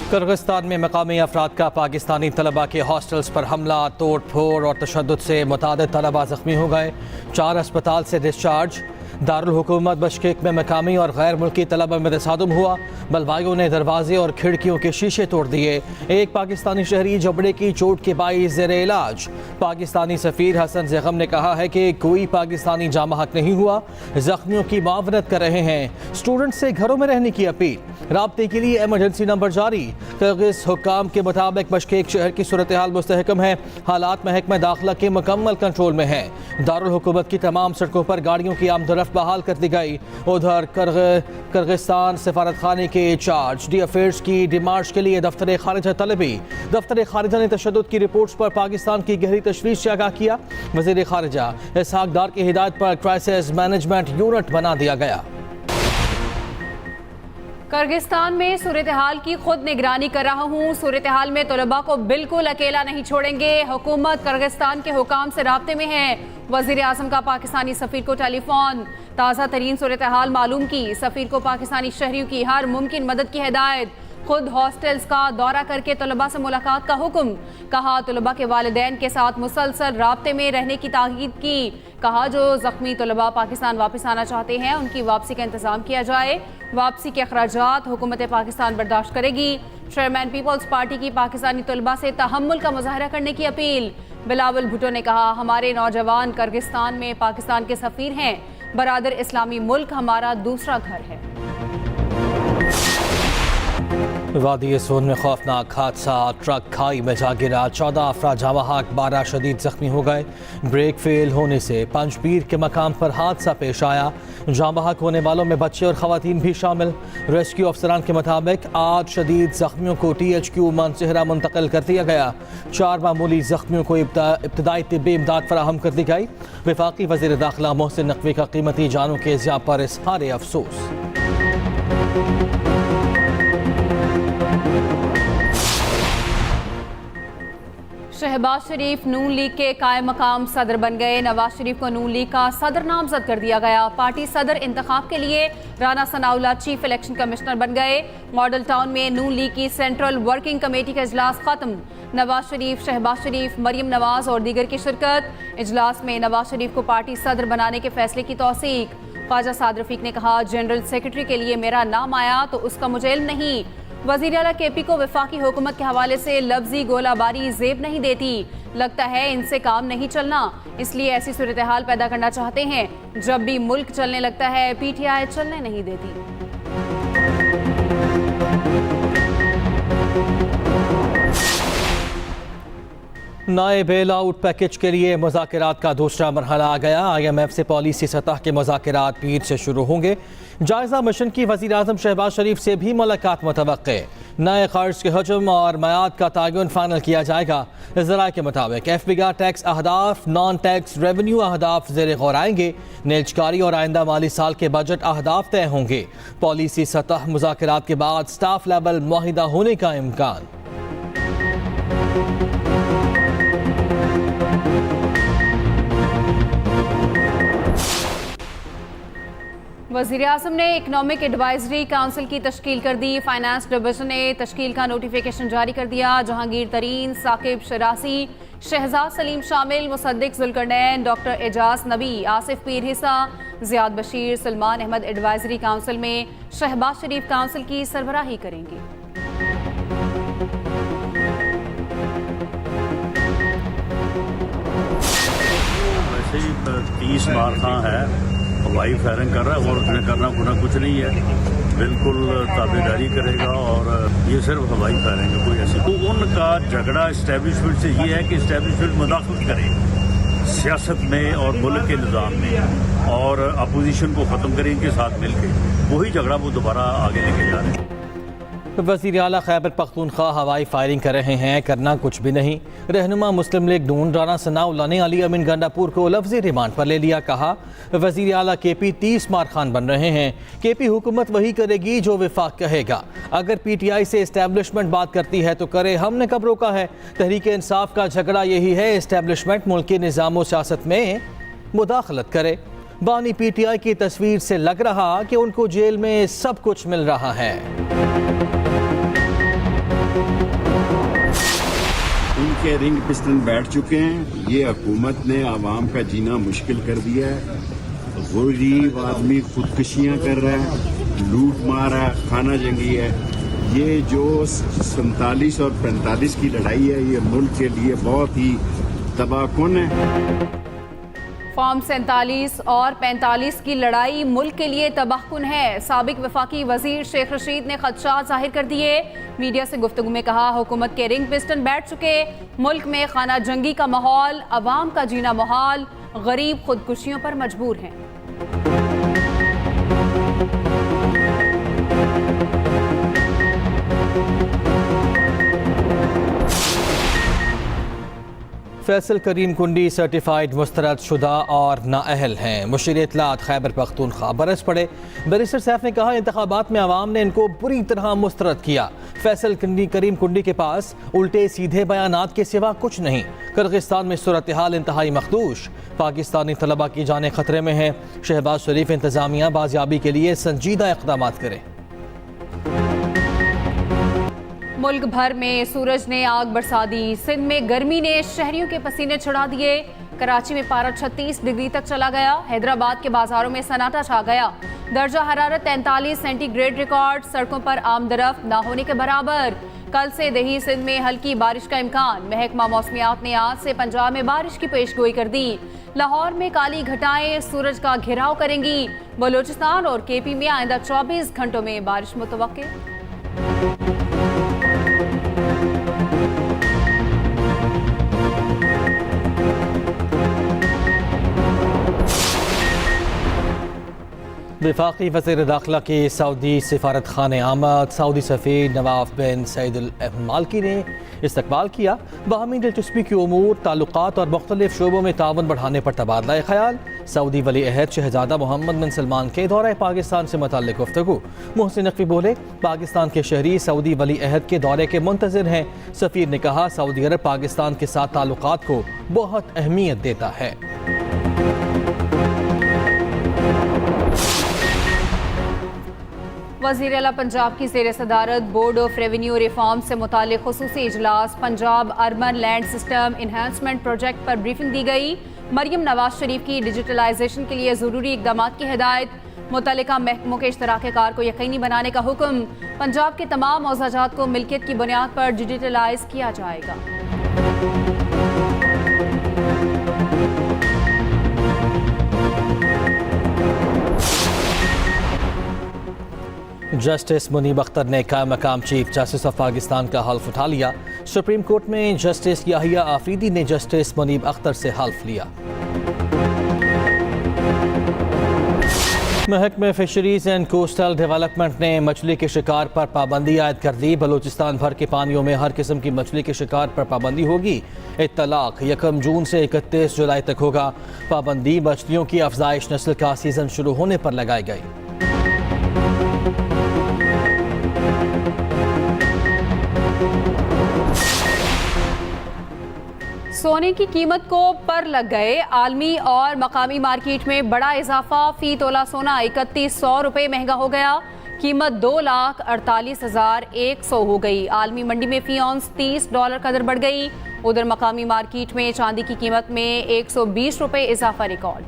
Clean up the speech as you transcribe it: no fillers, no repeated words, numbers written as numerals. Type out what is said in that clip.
Kyrgyzstan में मकामी अफराद का पाकिस्तानी तलबा के हॉस्टल्स पर हमला, तोड़ फोड़ और तशद्दुद से मुतादिद तलबा जख्मी हो गए। 4 अस्पताल से डिस्चार्ज। दारुल हुकूमत बिश्केक में मकामी और गैर मुल्की तलबा में तसादुम हुआ। बलवाइयों ने दरवाजे और खिड़कियों के शीशे तोड़ दिए। एक पाकिस्तानी शहरी जबड़े की चोट के बाइस ज़ेरे इलाज। पाकिस्तानी सफ़ीर हसन ज़ेगम ने कहा है कि कोई पाकिस्तानी जामा हक नहीं हुआ, जख्मियों की मावनत कर रहे हैं। स्टूडेंट से घरों में रहने की अपील। राब्ते के लिए एमरजेंसी नंबर जारी। किर्गिज़ हुक्काम के मुताबिक बिश्केक शहर की सूरत हाल मुस्तहकम है। हालात महकमा दाखिला के मुकम्मल कंट्रोल में है। दारुल हुकूमत की तमाम सड़कों पर गाड़ियों की आमदरफ्त बहाल कर दी गई। उधर किर्गिस्तान सफारत खाने के चार्ज डी अफेयर्स की डिमार्च के लिए दफ्तर खारिजा तलबी। दफ्तर खारिजा ने तशद्दुद की रिपोर्ट्स पर पाकिस्तान की गहरी तशवीश से आगाह किया। वज़ीर खारिजा इसहाक डार की हिदायत पर क्राइसिस मैनेजमेंट यूनिट बना दिया गया। किर्गिस्तान में सूरत हाल की खुद निगरानी कर रहा हूँ। सूरत हाल में तलबा को बिल्कुल अकेला नहीं छोड़ेंगे। हुकूमत किर्गिस्तान के हुकाम से राब्ते में है। वज़ीर आज़म का पाकिस्तानी सफ़ीर को टेलीफोन। ताज़ा तरीन सूरत हाल मालूम की। सफ़ीर को पाकिस्तानी शहरियों की हर मुमकिन मदद की हिदायत। खुद हॉस्टल्स का दौरा करके तलबा से मुलाकात का हुक्म। कहा तलबा के वालिदैन के साथ मुसलसल राब्ते में रहने की ताकीद की। कहा जो ज़ख्मी तलबा पाकिस्तान वापस आना चाहते हैं उनकी वापसी का इंतज़ाम किया जाए। वापसी के अखराजात हुकूमत पाकिस्तान बर्दाश्त करेगी। चेयरमैन पीपल्स पार्टी की पाकिस्तानी तलबा से तहम्मुल का मुजाहरा करने की अपील। बिलावल भुट्टो ने कहा हमारे नौजवान किर्गिस्तान में पाकिस्तान के सफ़ीर हैं। बरादर इस्लामी मुल्क हमारा दूसरा घर है। वादी सोन में खौफनाक हादसा, ट्रक खाई में जा गिरा। 14 अफराद जामा हक, 12 शदीद जख्मी हो गए। ब्रेक फेल होने से पंजपीर के मकाम पर हादसा पेश आया। जामा हक होने वालों में बच्चे और खवातीन भी शामिल। रेस्क्यू अफसरान के मुताबिक 8 शदीद जख्मियों को THQ मानसेहरा मुंतकिल कर दिया गया। 4 मामूली जख्मियों को इब्तदाई तिब्बी इमदाद फराहम कर दी गई। वफाकी वज़ीर दाखिला मोहसिन नकवी का कीमती जानों के ज़िया पर इज़हार अफसोस। शहबाज शरीफ नून लीग के कायम मकाम सदर बन गए। नवाज शरीफ को नून लीग का सदर नामजद कर दिया गया। पार्टी सदर इंतखाब के लिए Rana Sanaullah chief election commissioner बन गए। मॉडल टाउन में नून लीग की सेंट्रल वर्किंग कमेटी का इजलास खत्म। नवाज शरीफ, शहबाज शरीफ, मरियम नवाज और दीगर की शिरकत। इजलास में नवाज शरीफ को पार्टी सदर बनाने के फैसले की तौसीक। ख्वाजा साद रफीक ने कहा जनरल सेक्रेटरी के लिए मेरा नाम आया तो उसका मुझे इल्म नहीं। वज़ीर आला KP को वफाकी हुकूमत के हवाले से लफ्जी गोलाबारी जेब नहीं देती। लगता है इनसे काम नहीं चलना, इसलिए ऐसी सूरत हाल पैदा करना चाहते हैं। जब भी मुल्क चलने लगता है PTI चलने नहीं देती। नए बेल आउट पैकेज के लिए मुज़ाकरात का दूसरा मरहला आ गया। IMF से पॉलिसी सतह के मुज़ाकरात पीर से शुरू होंगे। जायज़ा मिशन की वज़ीर आज़म शहबाज शरीफ से भी मुलाकात मुतवक्के। नए क़र्ज़ के हजम और मयाद का तयन फाइनल किया जाएगा। ज़राए के मुताबिक FBGA टैक्स अहदाफ, नॉन टैक्स रेवेन्यू अहदाफ ज़ेर गौर आएंगे। नीलचकारी और आइंदा माली साल के बजट अहदाफ तय होंगे। पॉलिसी सतह मुज़ाकरात के बाद स्टाफ लेवल मुआहिदा होने का इम्कान। वज़ीर आज़म ने इकनॉमिक एडवाइजरी काउंसिल की तश्कील कर दी। फाइनेंस डिवीजन ने तश्कील का नोटिफिकेशन जारी कर दिया। जहांगीर तरीन, साकिब शरासी, शहजाद सलीम शामिल, मुसद्दिक जुल्करनैन, डॉक्टर एजाज नबी, आसिफ पीर हिस्सा, ज़ियाद बशीर, सलमान अहमद एडवाइजरी काउंसिल में। शहबाज शरीफ काउंसिल की सरबराही करेंगे। वैसे ही 30 बार खां है, हवाई फायरिंग कर रहा है और उसने करना गुना कुछ नहीं है। बिल्कुल ताबेदारी करेगा और ये सिर्फ हवाई फायरिंग है, कोई ऐसी। तो उनका झगड़ा इस्टेब्लिशमेंट से ये है कि इस्टेब्लिशमेंट मुदाखलत करे सियासत में और मुल्क के निज़ाम में और अपोजिशन को ख़त्म करे इनके साथ मिलकर। वही झगड़ा वो दोबारा आगे लेके जा रहे हैं। वज़ीर आला खैबर पख्तूनख्वा हवाई फायरिंग कर रहे हैं, करना कुछ भी नहीं। रहनुमा मुस्लिम लीग नून राना सनाउल्लाह ने अली अमीन गंडापुर को लफ्जी रिमांड पर ले लिया। कहा वज़ीर आला KP 30 मार खान बन रहे हैं। KP हुकूमत वही करेगी जो वफाक कहेगा। अगर PTI से इस्टेब्लिशमेंट बात करती है तो करे, हमने कब रोका है। तहरीक इंसाफ का झगड़ा यही है, इस्टेब्लिशमेंट मुल्क के निज़ाम व सियासत में मुदाखलत करे। बानी PTI की तस्वीर से लग रहा कि उनको जेल में सब कुछ मिल रहा है। के रिंग पिस्टन बैठ चुके हैं। ये हुकूमत ने आवाम का जीना मुश्किल कर दिया है। गरीब आदमी खुदकुशियां कर रहा है, लूट मार है, खाना जंगी है। ये जो 47 और 45 की लड़ाई है, ये मुल्क के लिए बहुत ही तबाहकुन है। फॉर्म 47 और 45 की लड़ाई मुल्क के लिए तबाहकुन है। साबिक वफाकी वजीर शेख रशीद ने खदशात जाहिर कर दिए। मीडिया से गुफ्तगू में कहा, हुकूमत के रिंग पिस्टन बैठ चुके, मुल्क में खाना जंगी का माहौल, अवाम का जीना मुहाल, गरीब खुदकुशियों पर मजबूर हैं। फैसल करीम कुंडी सर्टिफाइड मुस्तरद शुदा और नाअहल हैं। मुशीर इत्तलात खैबर पख्तूनख्वा बरस पड़े। बैरिस्टर सैफ ने कहा, इंतखाबात में आवाम ने इनको बुरी तरह मुस्तरद किया। फैसल करीम कुंडी के पास उल्टे सीधे बयानात के सिवा कुछ नहीं। किर्गिस्तान में सूरत हाल इंतहाई मखदूश, पाकिस्तानी तलबा की जानें खतरे में हैं। शहबाज शरीफ इंतजामिया बाजियाबी के लिए संजीदा इक़दाम करें। मुल्क भर में सूरज ने आग बरसा दी। सिंध में गर्मी ने शहरियों के पसीने छुड़ा दिए। कराची में पारा 36 डिग्री तक चला गया। हैदराबाद के बाजारों में सन्नाटा छा गया। दर्जा हरारत 43 सेंटीग्रेड रिकॉर्ड। सड़कों पर आमदरफ्त ना होने के बराबर। कल से दही सिंध में हल्की बारिश का इम्कान। महकमा मौसमियात ने आज से पंजाब में बारिश की पेशगोई कर दी। लाहौर में काली घटाएं सूरज का घेराव करेंगी। बलोचिस्तान और केपी में आइंदा 24 घंटों में बारिश मुतवक्के। वफाकी वज़ीर दाखिला की सऊदी सिफारत खाने आमद। सऊदी सफ़ीर नवाफ बिन सईद अल माल्की ने इस्तकबाल किया। बाहमी दिलचस्पी के उमूर, ताल्लुकात और मुख्तलिफ शोबों में तावन बढ़ाने पर तबादला ख्याल। सऊदी वली अहद शहजादा मोहम्मद बिन सलमान के दौरे पाकिस्तान से मुताल्लिक़ गुफ्तगू। मोहसिन नकवी बोले, पाकिस्तान के शहरी सऊदी वली अहद के दौरे के मुंतज़िर हैं। सफ़ीर ने कहा, सऊदी अरब पाकिस्तान के साथ ताल्लुकात को बहुत अहमियत देता है। वज़ीर आला पंजाब की ज़ेर सदारत बोर्ड ऑफ रेवेन्यू रिफॉर्म से मुताल्लिक़ खुसूसी इजलास। Punjab urban land system enhancement project पर ब्रीफिंग दी गई। मरियम नवाज शरीफ की डिजिटलाइजेशन के लिए ज़रूरी इक़दाम की हिदायत। मुतल्लिका महकमों के इश्तराक कार को यकीनी बनाने का हुक्म। पंजाब के तमाम मौज़ाजात को मिल्कियत की बुनियाद पर डिजिटलाइज किया जाएगा। जस्टिस मुनीब अख्तर ने कायम मकाम चीफ जस्टिस ऑफ पाकिस्तान का हल्फ उठा लिया। सुप्रीम कोर्ट में जस्टिस याहिया आफरीदी ने जस्टिस मुनीब अख्तर से हल्फ लिया। महकमे फिशरीज एंड कोस्टल डेवलपमेंट ने मछली के शिकार पर पाबंदी आयद कर दी। बलूचिस्तान भर के पानियों में हर किस्म की मछली के शिकार पर पाबंदी होगी। इत्तलाक 1 जून से 31 जुलाई तक होगा। पाबंदी मछलियों की अफजाइश नस्ल का सीजन शुरू होने पर लगाई गई। सोने की कीमत को पर लग गए। आलमी और मकामी मार्केट में बड़ा इजाफा। फी तोला सोना 3100 रुपये महंगा हो गया। कीमत $2,48,100 हो गई। आलमी मंडी में फी औंस $30 कदर बढ़ गई। उधर मकामी मार्केट में चांदी की कीमत में 120 रुपये इजाफा रिकॉर्ड।